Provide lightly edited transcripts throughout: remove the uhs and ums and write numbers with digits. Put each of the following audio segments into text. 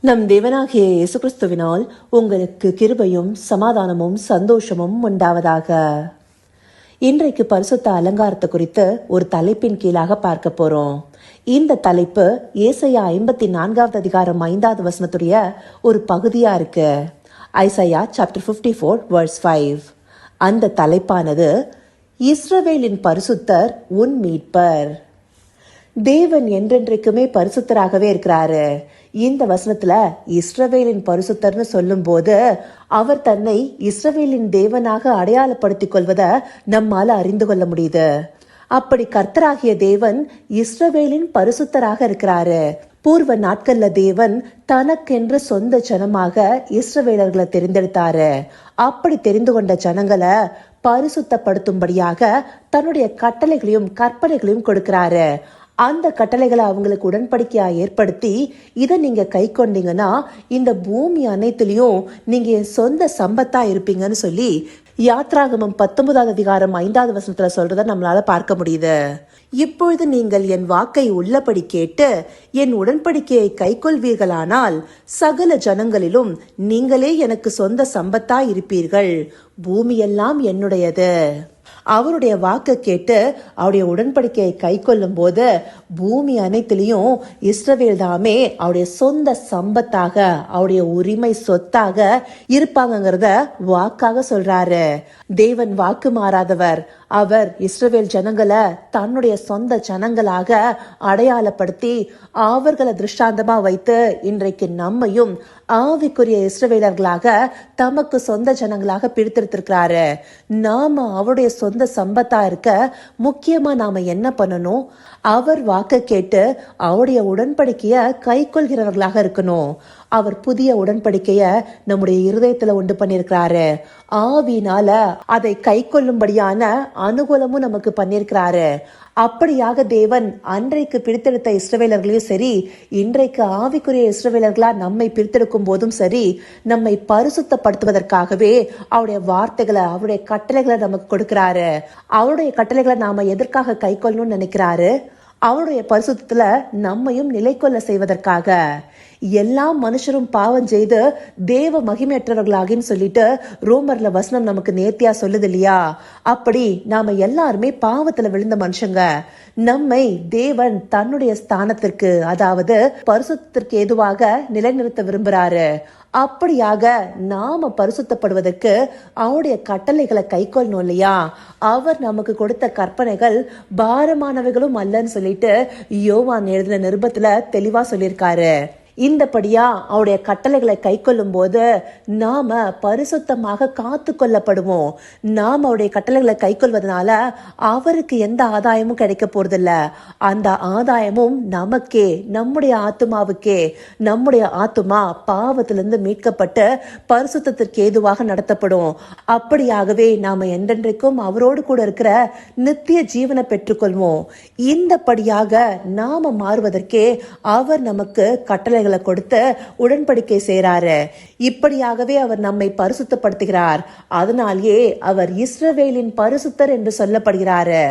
நம் தேவனாகிய இயேசு கிறிஸ்துவினால் உங்களுக்கு கிருபையும் சமாதானமும் சந்தோஷமும் உண்டாவதாக. இன்றைக்கு பரிசுத்த அலங்காரத்தை குறித்து ஒரு தலைப்பின் கீழாக பார்க்க போறோம். இந்த தலைப்பு ஏசாயா 54வது அதிகாரம் 5வது வசனத்துடைய ஒரு பகுதியா இருக்கு. Isaiah chapter 54 verse 5. அந்த தலைப்பானது இஸ்ரவேலின் பரிசுத்தர் உன் மீட்பர். தேவன் என்றென்றைக்குமே பரிசுத்தராகவே இருக்கிறாரு. இந்த வசனத்துல இஸ்ரவேலின் பரிசுத்தர்னு சொல்லும் போது அவர் தன்னை இஸ்ரவேலின் தேவனாக அடையாளப்படுத்திக் கொள்வதை நம்மால அறிந்து கொள்ள முடியுது. அப்படி கர்த்தராகிய தேவன் இஸ்ரவேலின் பரிசுத்தராக இருக்கிறாரு. பூர்வ நாட்கள்ல தேவன் தனக்கென்று சொந்த ஜனமாக இஸ்ரவேலர்களை தெரிந்தெடுத்தாரு. அப்படி தெரிந்து கொண்ட ஜனங்களை பரிசுத்தப்படுத்தும்படியாக தன்னுடைய கட்டளைகளையும் கற்பனைகளையும் கொடுக்கிறாரு. அந்த கட்டளைகளை அவங்களுக்கு உடன்படிக்கையா ஏற்படுத்தி இதை நீங்க கை கொண்டீங்கன்னா இந்த பூமி அனைத்துலயும் நீங்க என் சொந்த சம்பத்தா இருப்பீங்கன்னு சொல்லி யாத்ராகமம் 19வது அதிகாரம் 5வது வசனத்துல சொல்றத நம்மளால பார்க்க முடியுது. இப்பொழுது நீங்கள் என் வாக்கை உள்ளபடி கேட்டு என் உடன்படிக்கையை கைக்கொள்வீர்களானால் சகல ஜனங்களிலும் நீங்களே எனக்கு சொந்த சம்பத்தா இருப்பீர்கள். பூமியெல்லாம் என்னுடையது. அவருடைய வாக்கு கேட்டு அவருடைய உடன்படிக்கையை கை கொள்ளும் போது பூமி அனைத்திலையும் இஸ்ரவேல் தாமே அவருடைய சொந்த சம்பத்தாக அவருடைய உரிமை சொத்தாக இருப்பாங்கிறத வாக்காக சொல்றாரு. தேவன் வாக்கு மாறாதவர். அவர் இஸ்ரவேல் ஜனங்களை தன்னுடைய சொந்த ஜனங்களாக அடையாளப்படுத்தி அவர்களை திருஷ்டாந்தமா வைத்து இன்றைக்கு நம்மையும் ஆவிக்குரிய இஸ்ரவேலர்களாக தமக்கு சொந்த ஜனங்களாக பிரித்தெடுத்திருக்கிறாரு. நாம அவருடைய சொந்த சம்பத்தா இருக்க முக்கியமா நாம என்ன பண்ணணும்? அவர் வாக்க கேட்டு அவருடைய உடன்படிக்கைய கை கொள்கிறவர்களாக இருக்கணும். அவர் புதிய உடன்படிக்கைய நம்முடைய இருதயத்துல உண்டு பண்ணிருக்கிறாரு. ஆவினால அதை கை கொள்ளும்படியான அனுகூலமும் நமக்கு பண்ணிருக்கிறாரு. அப்படியாக தேவன் அன்றைக்கு பிரித்தெடுத்த இஸ்ரவேலர்களையும் சரி, இன்றைக்கு ஆவிக்குரிய இஸ்ரவேலர்களா நம்மை பிரித்தெடுக்கும் போதும் சரி, நம்மை பரிசுத்தப்படுத்துவதற்காகவே அவருடைய வார்த்தைகளை அவருடைய கட்டளைகளை நமக்கு கொடுக்கிறாரு. அவருடைய கட்டளைகளை நாம எதற்காக கை கொள்ளணும்னு நினைக்கிறாரு? அவருடைய பரிசுத்தத்துல நம்மையும் நிலை கொள்ள செய்வதற்காக. எல்லா மனுஷரும் பாவம் செய்து தேவ மகிமையற்றவர்களாகின்னு சொல்லிட்டு ரோமர்ல வசனம் நமக்கு நேர்த்தியா சொல்லுது இல்லையா? அப்படி நாம எல்லாருமே பாவத்துல விழுந்த மனுஷங்க. நம்மை தேவன் தன்னுடைய ஸ்தானத்திற்கு, அதாவது பரிசுத்தத்திற்கு ஏதுவாக நிலைநிறுத்த விரும்புறாரு. அப்படியாக நாம பரிசுத்தப்படுவதற்கு அவருடைய கட்டளைகளை கை கொள்ளணும் இல்லையா? அவர் நமக்கு கொடுத்த கற்பனைகள் பாரமானவைகளும் அல்லன்னு சொல்லிட்டு யோவான் எழுதின நிருபத்துல தெளிவா சொல்லியிருக்காரு. இந்தபடியா அவருடைய கட்டளைகளை கை கொள்ளும் போது நாம பரிசுத்தமாக காத்து கொள்ளப்படுவோம். நாம் அவருடைய கட்டளைகளை கை கொள்வதனால அவருக்கு எந்த ஆதாயமும் கிடைக்க போறதில்ல. அந்த ஆதாயமும் நமக்கே, நம்முடைய ஆத்துமாவுக்கே. நம்முடைய ஆத்துமா பாவத்திலிருந்து மீட்கப்பட்டு பரிசுத்தத்திற்கு ஏதுவாக நடத்தப்படும். அப்படியாகவே நாம என்றென்றைக்கும் அவரோடு கூட இருக்கிற நித்திய ஜீவனை பெற்றுக்கொள்வோம். இந்தபடியாக நாம மாறுவதற்கே அவர் நமக்கு கட்டளை கொடுத்து உடன்படிக்கை செய்றாரு. இப்படியாகவே அவர் நம்மை பரிசுத்தப்படுத்துகிறார். அதனாலேயே அவர் இஸ்ரவேலின் பரிசுத்தர் என்று சொல்லப்படுகிறாரு.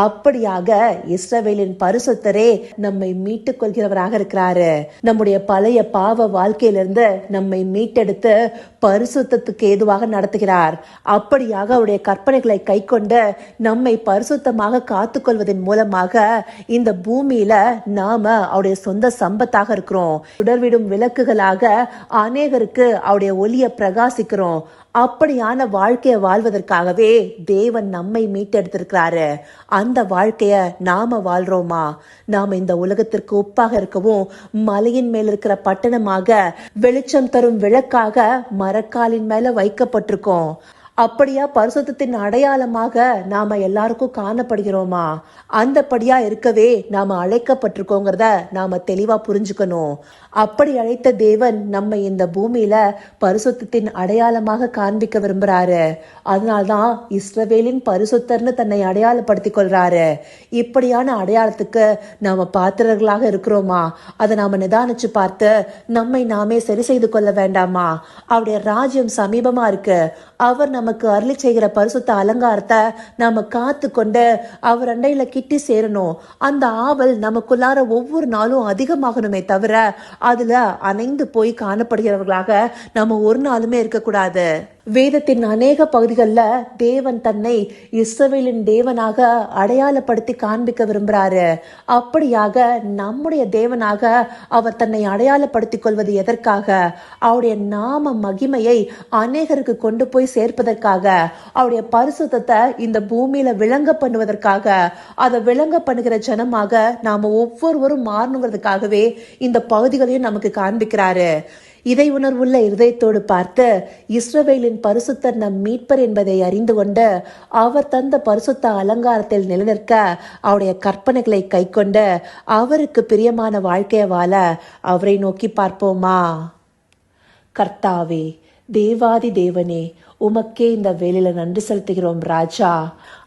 அப்படியாக இஸ்ரவேலின் பரிசுத்தரே நம்மை மீட்டுக் கொள்கிறவராக இருக்கிறாரு. நம்முடைய பழைய பாவ வாழ்க்கையிலிருந்து நம்மை மீட்டெடுத்து பரிசுத்தத்துக்கு ஏதுவாக நடத்துகிறார். அப்படியாக அவருடைய கற்பனைகளை கை கொண்டு நம்மை பரிசுத்தமாக காத்து கொள்வதன் மூலமாக இந்த பூமியில நாம அவருடைய சொந்த சம்பத்தாக இருக்கிறோம். சுடர்விடும் விளக்குகளாக அநேகருக்கு அவருடைய ஒளியை பிரகாசிக்கிறோம். அப்படியான வாழ்க்கையை வாழ்வதற்காகவே தேவன் நம்மை மீட்டெடுத்திருக்கிறாரு. அந்த வாழ்க்கைய நாம வாழ்றோமா? நாம இந்த உலகத்திற்கு உப்பாக இருக்கவும் மலையின் மேல் இருக்கிற பட்டணமாக வெளிச்சம் தரும் விளக்காக மரக்காலின் மேல வைக்கப்பட்டிருக்கோம். அப்படியா பரிசுத்தத்தின் அடையாளமாக நாம எல்லாருக்கும் காணப்படுகிறோமா? அந்தபடியா இருக்கவே நாம அழைக்கப்பட்டிருக்கோங்கிறத நாம தெளிவா புரிஞ்சுக்கணும். அப்படி அழைத்த தேவன் நம்ம இந்த பூமியில பரிசுத்தத்தின் அடையாளமாக காண்பிக்க விரும்புறாரு. அதனால்தான் இஸ்ரவேலின் பரிசுத்தர்னு தன்னை அடையாளப்படுத்திக் கொள்றாரு. இப்படியான அடையாளத்துக்கு நாம பாத்திரர்களாக இருக்கிறோமா? அதை நாம நிதானிச்சு பார்த்து நம்மை நாமே சரி செய்து கொள்ள வேண்டாமா? அவருடைய ராஜ்யம் சமீபமா இருக்கு. அவர் நம்ம நமக்கு அருளி செய்கிற பரிசுத்த அலங்காரத்தை நாம காத்து கொண்டு அவர் அண்டையில கிட்டி சேரணும். அந்த ஆவல் நமக்குள்ளார ஒவ்வொரு நாளும் அதிகமாகணுமே தவிர அதுல அணைந்து போய் காணப்படுகிறவர்களாக நம்ம ஒரு நாளுமே இருக்கக்கூடாது. வேதத்தின் அநேக பகுதிகளில் தேவன் தன்னை இஸ்ரவேலின் தேவனாக அடையாளப்படுத்தி காண்பிக்க விரும்புறாரு. அப்படியாக நம்முடைய தேவனாக அவர் தன்னை அடையாளப்படுத்திக் கொள்வது எதற்காக? அவருடைய நாம மகிமையை அநேகருக்கு கொண்டு போய் சேர்ப்பதற்காக, அவருடைய பரிசுத்தத்தை இந்த பூமியில விளங்க பண்ணுவதற்காக, அதை விளங்க பண்ணுகிற ஜனமாக நாம ஒவ்வொருவரும் மாறணுங்கிறதுக்காகவே இந்த பகுதிகளையும் நமக்கு காண்பிக்கிறாரு. இதை உணர்வுள்ள இருதயத்தோடு பார்த்து இஸ்ரவேலின் பரிசுத்தர் நம் மீட்பர் என்பதை அறிந்து கொண்டு அவர் தந்த பரிசுத்த அலங்காரத்தில் நிலைநிற்க அவருடைய கற்பனைகளை கை கொண்டு அவருக்கு பிரியமான வாழ்க்கையை வாழ அவரை நோக்கி பார்ப்போமா? கர்த்தாவே, தேவாதி தேவனே, உமக்கே இந்த வேலையில நன்றி செலுத்துகிறோம் ராஜா.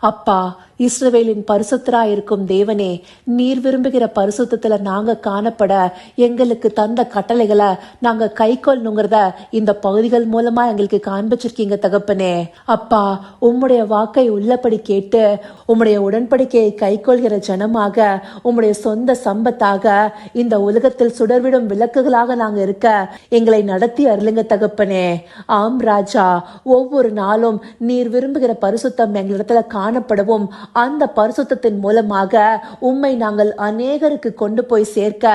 அப்பா, இஸ்ரவேலின் பரிசுத்தரா இருக்கும் தேவனே, நீர் விரும்புகிற பரிசுத்தத்துல நாங்க காணப்பட எங்களுக்கு தந்த கட்டளைகளை நாங்க கை கொள்ளணுங்கிறத இந்த பகுதிகள் மூலமா எங்களுக்கு காண்பிச்சிருக்கீங்க தகப்பனே. அப்பா, உம்முடைய வாக்கை உள்ளபடி கேட்டு உம்முடைய உடன்படிக்கையை கை கொள்கிற ஜனமாக, உம்முடைய சொந்த சம்பத்தாக இந்த உலகத்தில் சுடர்விடும் விளக்குகளாக நாங்க இருக்க எங்களை நடத்தி அருளுங்க தகப்பனே. ஆம் ராஜா, ஒவ்வொரு நாளும் நீர் விரும்புகிற பரிசுத்தம் எங்களிடத்துல காணப்படவும் அந்த பரிசுத்தத்தின் மூலமாக உம்மை நாங்கள் அநேகருக்கு கொண்டு போய் சேர்க்க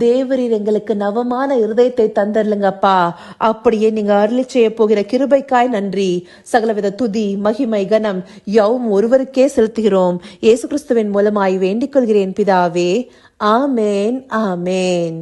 தேவரீர் எங்களுக்கு நவமான இருதயத்தை தந்தருளுங்கப்பா. அப்படியே நீங்க அருளி செய்ய போகிற கிருபைக்காய் நன்றி. சகலவித துதி, மகிமை, கனம் யாவும் ஒருவருக்கே செலுத்துகிறோம். இயேசு கிறிஸ்துவின் மூலமாய் வேண்டிக் கொள்கிறேன் பிதாவே. ஆமேன், ஆமேன்.